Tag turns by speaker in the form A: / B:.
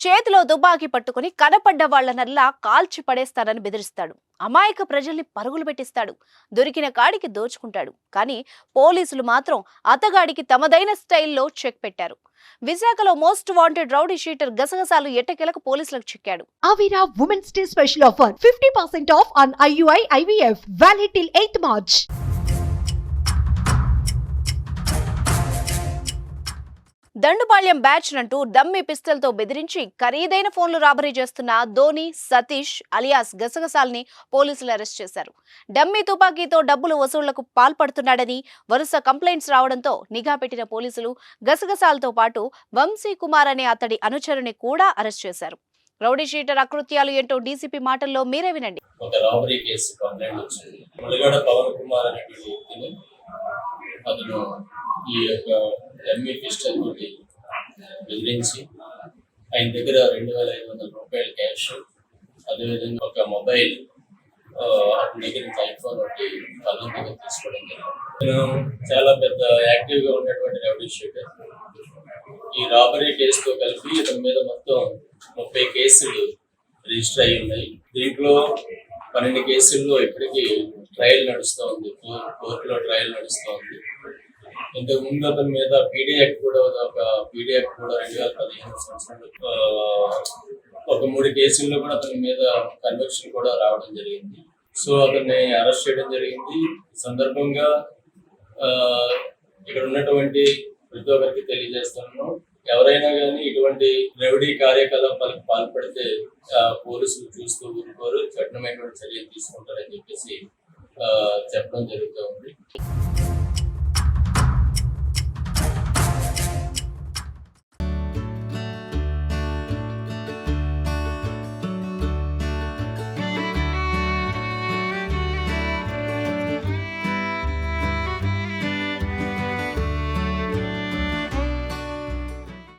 A: చేతిలో దుబాకీ పట్టుకుని కనపడ్డ వాళ్లనల్లా కాల్చి పడేస్తానని బెదిరిస్తాడు. అమాయక ప్రజల్ని పరుగులు పెట్టిస్తాడు. దొరికిన కాడికి దోచుకుంటాడు. కానీ పోలీసులు మాత్రం అతగాడికి తమదైన స్టైల్లో చెక్ పెట్టారు. విశాఖలో మోస్ట్ వాంటెడ్ రౌడీ షీటర్ గసగసాలు ఎట్టకేలకు పోలీసులకు చిక్కాడు.
B: Avira Women's Day special offer 50% off on IUI IVF valid till 8th March.
A: Dandupalyam batch నంటూ డమ్మీ పిస్టల్ తో బెదిరించి ఖరీదైన ఫోన్లు రాబరీ చేస్తున్న ధోని సతీష్ అలియాస్ గసగసాల్ని పోలీసులు అరెస్ట్ చేశారు. డమ్మీ తుపాకీతో డబ్బులు వసూళ్లకు పాల్పడుతున్నాడని వరుస కంప్లైంట్స్ రావడంతో నిఘా పెట్టిన పోలీసులు గసగసాలతో పాటు వంశీ కుమార్ అనే అతడి అనుచరుని కూడా అరెస్ట్ చేశారు. రౌడీ షీటర్ అకృత్యాలు ఏంటో డీసీపీ మాటల్లో మీరే వినండి.
C: ఒక రాబరీ కేసు కంప్లైంట్ వచ్చింది. ములగడ పవన్ కుమార్ అనేటువంటి వ్యక్తిని అతను ఈ యొక్క డమ్మీ పిస్టల్ తోటి బెదిరించి ఆయన దగ్గర 2,500 రూపాయల క్యాష్, అదేవిధంగా ఒక మొబైల్, అతని దగ్గర నుంచి ఐఫోన్ ఒకటి కళ్ళం దగ్గర తీసుకోవడం జరిగింది. చాలా పెద్ద యాక్టివ్గా ఉన్నటువంటి రౌడీ షీటర్. ఈ రాబరీ కేసుతో కలిపి ఇతని మీద మొత్తం 30 కేసులు రిజిస్టర్ అయి ఉన్నాయి. దీంట్లో 12 కేసుల్లో ఇప్పటికీ ట్రయల్ నడుస్తూ ఉంది, కోర్టులో ట్రయల్ నడుస్తూ ఉంది. ఇంతకు ముందు అతని మీద పీడీ యాక్ట్ కూడా 2015 సంవత్సరంలో ఒక 3 కేసుల్లో కూడా అతని మీద కన్విక్షన్ కూడా రావడం జరిగింది. సో అతన్ని అరెస్ట్ చేయడం జరిగింది. ఈ సందర్భంగా ఇక్కడ ఉన్నటువంటి ప్రతి ఒక్కరికి తెలియజేస్తున్నాను, ఎవరైనా కానీ ఇటువంటి రౌడీ కార్యకలాపాలకు పాల్పడితే పోలీసులు చూస్తూ ఊరుకోరు, కఠినమైనటువంటి చర్యలు తీసుకుంటారని చెప్పేసి చెప్పడం జరుగుతూ ఉంది.